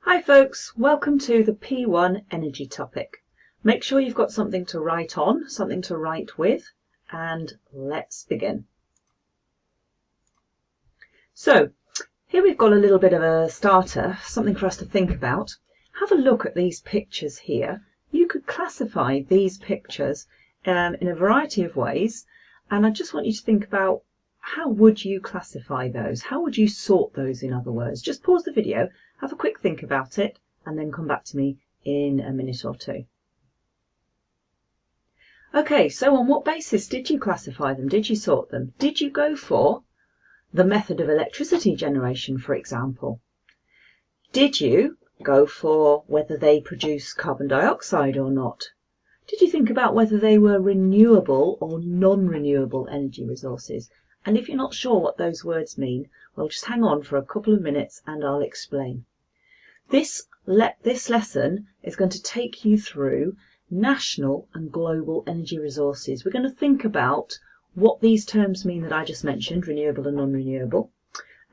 Hi folks, welcome to the P1 energy topic. Make sure you've got something to write on, something to write with, and let's begin. So here we've got a little bit of a starter, something for us to think about. Have a look at these pictures here. You could classify these pictures in a variety of ways, and I just want you to think about how would you classify those? How would you sort those, in other words? Just pause the video, have a quick think about it, and then come back to me in a minute or two. Okay, so on what basis did you classify them? Did you sort them? Did you go for the method of electricity generation, for example? Did you go for whether they produce carbon dioxide or not? Did you think about whether they were renewable or non-renewable energy resources? And if you're not sure what those words mean, well, just hang on for a couple of minutes and I'll explain. This lesson is going to take you through national and global energy resources. We're going to think about what these terms mean that I just mentioned, renewable and non-renewable,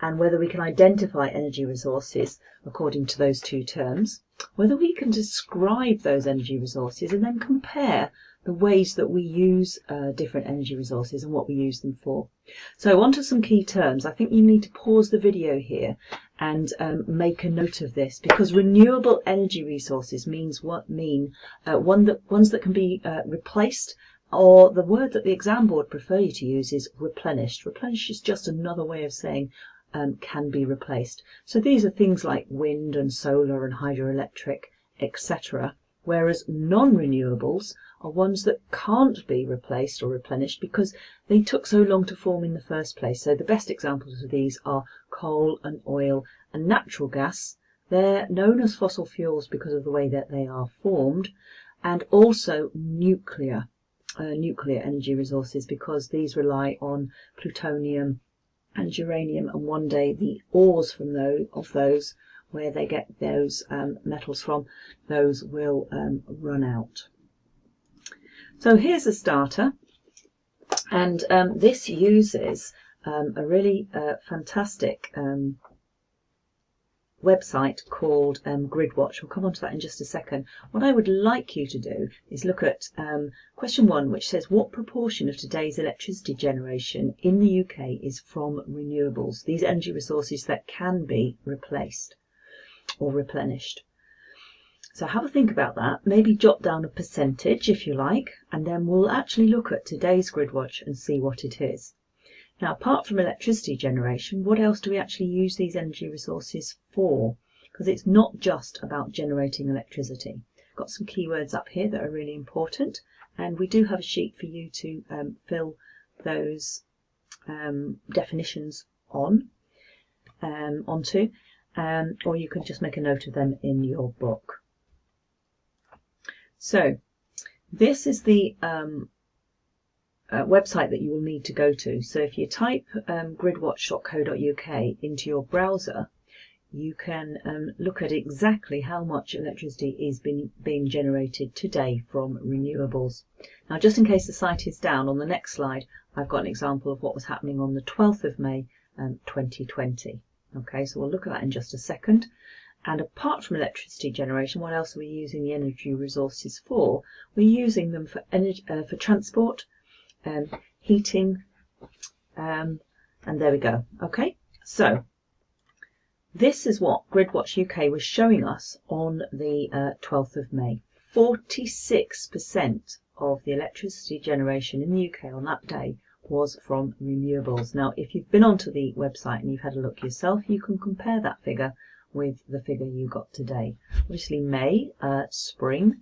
and whether we can identify energy resources according to those two terms, whether we can describe those energy resources and then compare the ways that we use different energy resources and what we use them for. So on to some key terms. I think you need to pause the video here and make a note of this, because renewable energy resources means ones that can be replaced, or the word that the exam board prefer you to use is replenished. Replenished is just another way of saying can be replaced. So these are things like wind and solar and hydroelectric, etc. Whereas non-renewables are ones that can't be replaced or replenished because they took so long to form in the first place. So the best examples of these are coal and oil and natural gas. They're known as fossil fuels because of the way that they are formed, and also nuclear energy resources, because these rely on plutonium and uranium, and one day the ores from those where they get those metals from, those will run out. So here's a starter, and this uses a really fantastic website called GridWatch. We'll come on to that in just a second. What I would like you to do is look at question 1, which says, what proportion of today's electricity generation in the UK is from renewables, these energy resources that can be replaced or replenished? So have a think about that, maybe jot down a percentage if you like, and then we'll actually look at today's GridWatch and see what it is. Now, apart from electricity generation, what else do we actually use these energy resources for? Because it's not just about generating electricity. I've got some keywords up here that are really important, and we do have a sheet for you to fill those definitions onto, or you can just make a note of them in your book. So this is the website that you will need to go to. So if you type gridwatch.co.uk into your browser, you can look at exactly how much electricity is being generated today from renewables. Now, just in case the site is down, on the next slide I've got an example of what was happening on the 12th of May 2020. Okay, so we'll look at that in just a second. And apart from electricity generation, what else are we using the energy resources for? We're using them for energy, for transport, heating, and there we go. Okay, so this is what GridWatch UK was showing us on the 12th of May. 46% of the electricity generation in the UK on that day was from renewables. Now, if you've been onto the website and you've had a look yourself, you can compare that figure with the figure you got today. Obviously May, spring,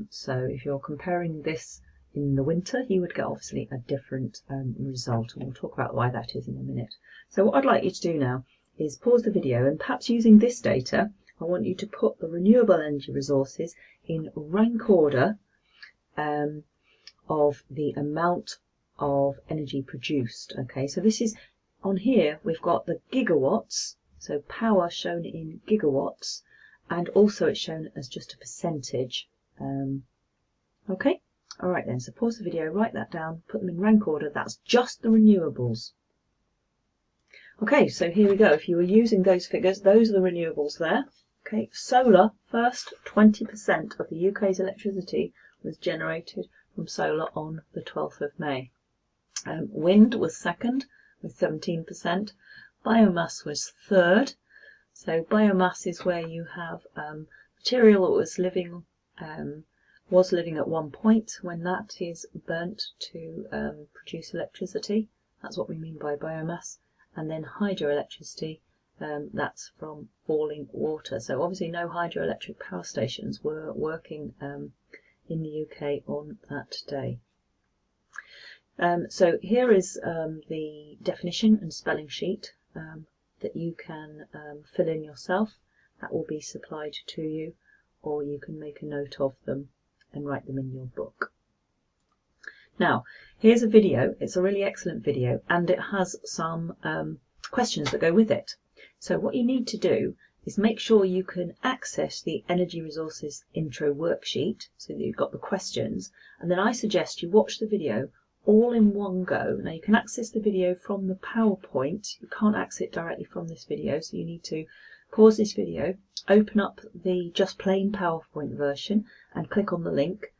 so if you're comparing this in the winter, you would get obviously a different result, and we'll talk about why that is in a minute. So what I'd like you to do now is pause the video, and perhaps using this data, I want you to put the renewable energy resources in rank order of the amount of energy produced. Okay, so this is, on here we've got the gigawatts, so power shown in gigawatts, and also it's shown as just a percentage. Okay, all right then, so pause the video, write that down, put them in rank order. That's just the renewables. Okay, so here we go. If you were using those figures, those are the renewables there. Okay, solar first, 20% of the UK's electricity was generated from solar on the 12th of May. Wind was second with 17%. Biomass was third. So biomass is where you have material that was living at one point. When that is burnt to produce electricity, that's what we mean by biomass. And then hydroelectricity, that's from falling water. So obviously no hydroelectric power stations were working in the UK on that day. So here is the definition and spelling sheet that you can fill in yourself. That will be supplied to you, or you can make a note of them and write them in your book. Now, here's a video. It's a really excellent video, and it has some questions that go with it. So what you need to do is make sure you can access the Energy Resources Intro worksheet so that you've got the questions, and then I suggest you watch the video all in one go. Now you can access the video from the PowerPoint. You can't access it directly from this video, so you need to pause this video, open up the just plain PowerPoint version and click on the link,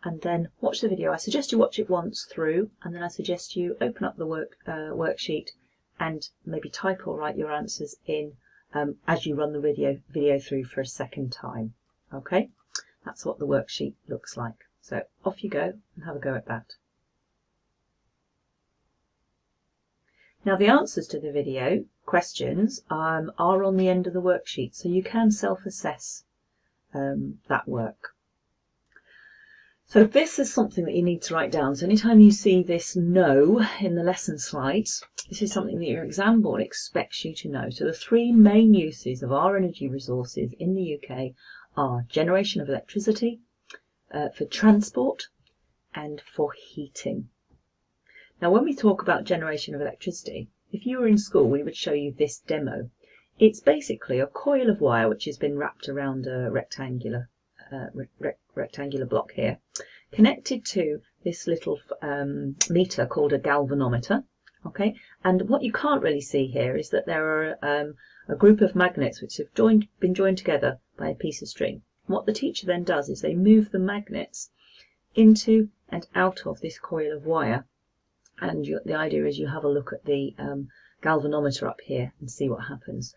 and then watch the video. I suggest you watch it once through, and then I suggest you open up the worksheet and maybe type or write your answers in as you run the video through for a second time. Okay, that's what the worksheet looks like. So off you go and have a go at that. Now the answers to the video questions are on the end of the worksheet, so you can self-assess that work. So this is something that you need to write down. So anytime you see this "no" in the lesson slides, this is something that your exam board expects you to know. So the three main uses of our energy resources in the UK are generation of electricity, for transport, and for heating. Now when we talk about generation of electricity, if you were in school we would show you this demo. It's basically a coil of wire which has been wrapped around a rectangular block here, connected to this little meter called a galvanometer. Okay, and what you can't really see here is that there are a group of magnets which have been joined together by a piece of string. What the teacher then does is they move the magnets into and out of this coil of wire. And the idea is you have a look at the galvanometer up here and see what happens.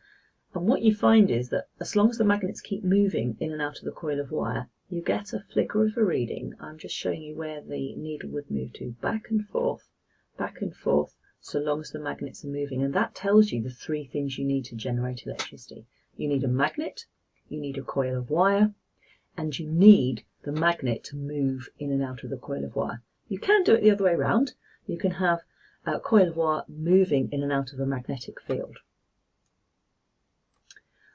And what you find is that as long as the magnets keep moving in and out of the coil of wire, you get a flicker of a reading. I'm just showing you where the needle would move to, back and forth, so long as the magnets are moving. And that tells you the three things you need to generate electricity. You need a magnet, you need a coil of wire, and you need the magnet to move in and out of the coil of wire. You can do it the other way around. You can have a coil of wire moving in and out of a magnetic field.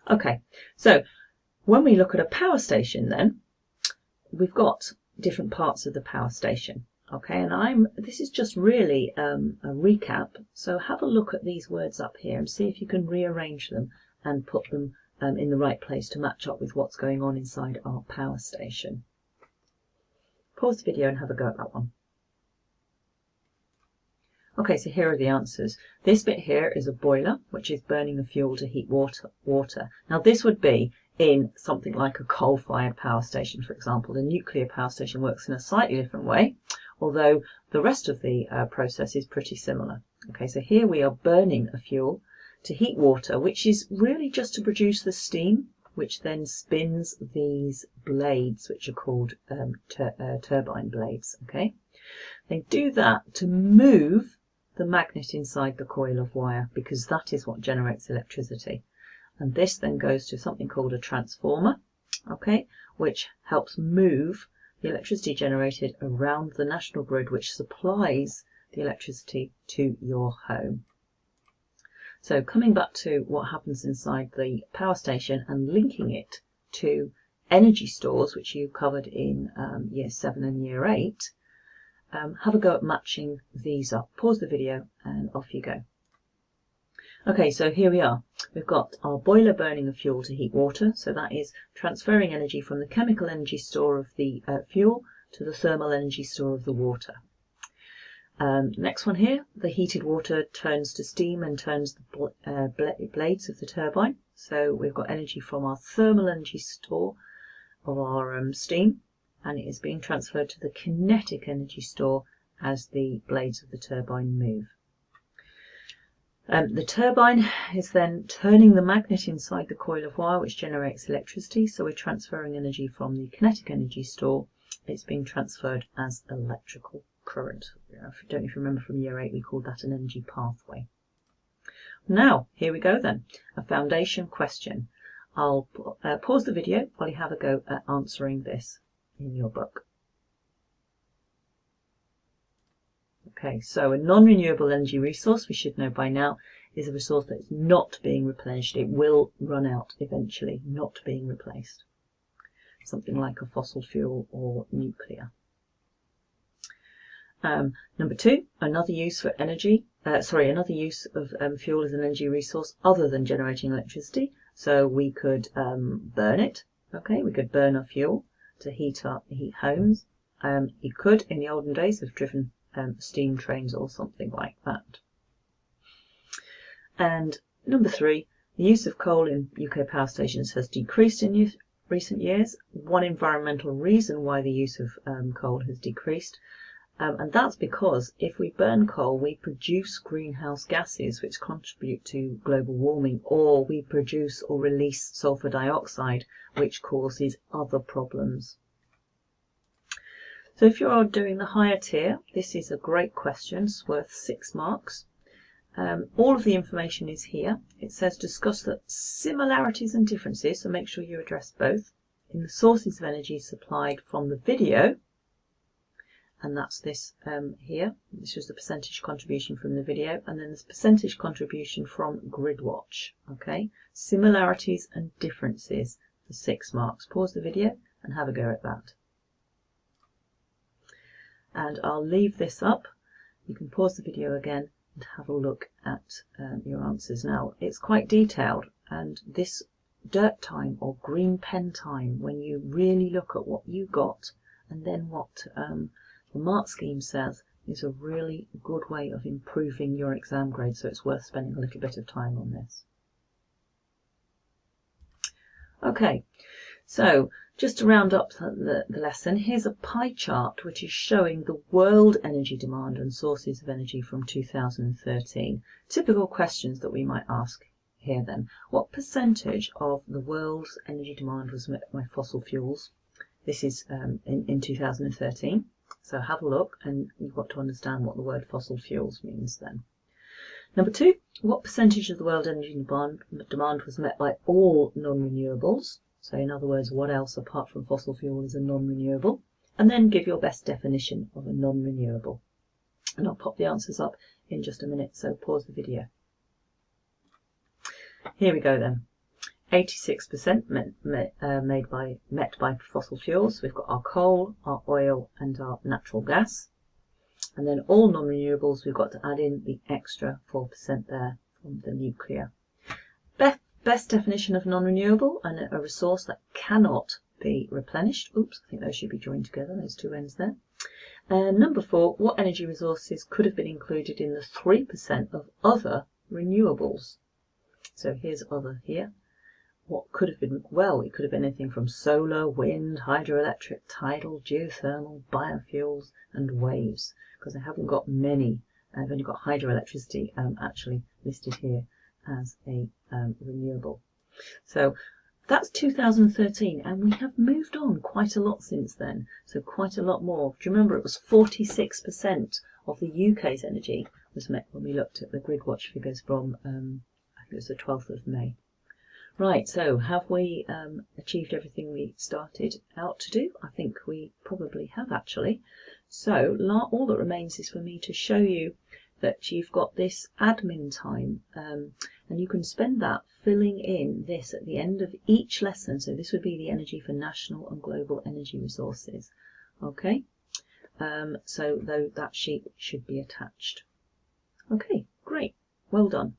Okay, so when we look at a power station then, we've got different parts of the power station. Okay, and this is just really a recap, so have a look at these words up here and see if you can rearrange them and put them in the right place to match up with what's going on inside our power station. Pause the video and have a go at that one. Okay, so here are the answers. This bit here is a boiler, which is burning the fuel to heat water. Now this would be in something like a coal-fired power station, for example. The nuclear power station works in a slightly different way, although the rest of the process is pretty similar. Okay, so here we are burning a fuel to heat water, which is really just to produce the steam, which then spins these blades, which are called turbine blades. Okay, they do that to move the magnet inside the coil of wire, because that is what generates electricity. And this then goes to something called a transformer, okay, which helps move the electricity generated around the national grid, which supplies the electricity to your home. So coming back to what happens inside the power station and linking it to energy stores, which you covered in year 7 and year 8, have a go at matching these up. Pause the video and off you go. Okay, so here we are. We've got our boiler burning a fuel to heat water, so that is transferring energy from the chemical energy store of the fuel to the thermal energy store of the water. Next one here, the heated water turns to steam and turns the blades of the turbine. So we've got energy from our thermal energy store of our steam, and it is being transferred to the kinetic energy store as the blades of the turbine move. The turbine is then turning the magnet inside the coil of wire, which generates electricity. So we're transferring energy from the kinetic energy store. It's being transferred as electrical current. I don't know if you remember from year 8, we called that an energy pathway. Now, here we go then, a foundation question. I'll pause the video while you have a go at answering this in your book. Okay, so a non-renewable energy resource, we should know by now, is a resource that is not being replenished. It will run out eventually, not being replaced. Something like a fossil fuel or nuclear. Number 2, another use for energy. Another use of fuel as an energy resource other than generating electricity. So we could burn it. Okay, we could burn our fuel to heat homes. You could, in the olden days, have driven steam trains or something like that. And number 3, the use of coal in UK power stations has decreased in recent years. One environmental reason why the use of coal has decreased, and that's because if we burn coal, we produce greenhouse gases which contribute to global warming, or we produce or release sulfur dioxide, which causes other problems. So if you're doing the higher tier, this is a great question. It's worth 6 marks. All of the information is here. It says discuss the similarities and differences, so make sure you address both, in the sources of energy supplied from the video, and that's this here. This was the percentage contribution from the video, and then this percentage contribution from GridWatch. Okay, similarities and differences for 6 marks. Pause the video and have a go at that. And I'll leave this up. You can pause the video again and have a look at your answers. Now, it's quite detailed, and this dirt time or green pen time, when you really look at what you got and then what the mark scheme says, is a really good way of improving your exam grade, so it's worth spending a little bit of time on this. Okay, so just to round up the lesson, here's a pie chart which is showing the world energy demand and sources of energy from 2013. Typical questions that we might ask here then. What percentage of the world's energy demand was met by fossil fuels? This is in 2013. So have a look, and you've got to understand what the word fossil fuels means then. Number 2, what percentage of the world energy demand was met by all non-renewables? So in other words, what else apart from fossil fuel is a non-renewable? And then give your best definition of a non-renewable. And I'll pop the answers up in just a minute, so pause the video. Here we go then. 86% met by fossil fuels. We've got our coal, our oil and our natural gas. And then all non-renewables, we've got to add in the extra 4% there from the nuclear. Best definition of non-renewable, and a resource that cannot be replenished. Oops, I think those should be joined together, those two ends there. Number 4, what energy resources could have been included in the 3% of other renewables? So here's other here. What could have been? Well, it could have been anything from solar, wind, hydroelectric, tidal, geothermal, biofuels and waves, because I haven't got many. I've only got hydroelectricity actually listed here as a renewable. So that's 2013, and we have moved on quite a lot since then, so quite a lot more. Do you remember it was 46% of the UK's energy was met when we looked at the GridWatch figures from I think it was the 12th of May. Right, so have we achieved everything we started out to do? I think we probably have actually. So all that remains is for me to show you that you've got this admin time, and you can spend that filling in this at the end of each lesson. So this would be the energy for national and global energy resources. Okay, so that sheet should be attached. Okay, great, well done.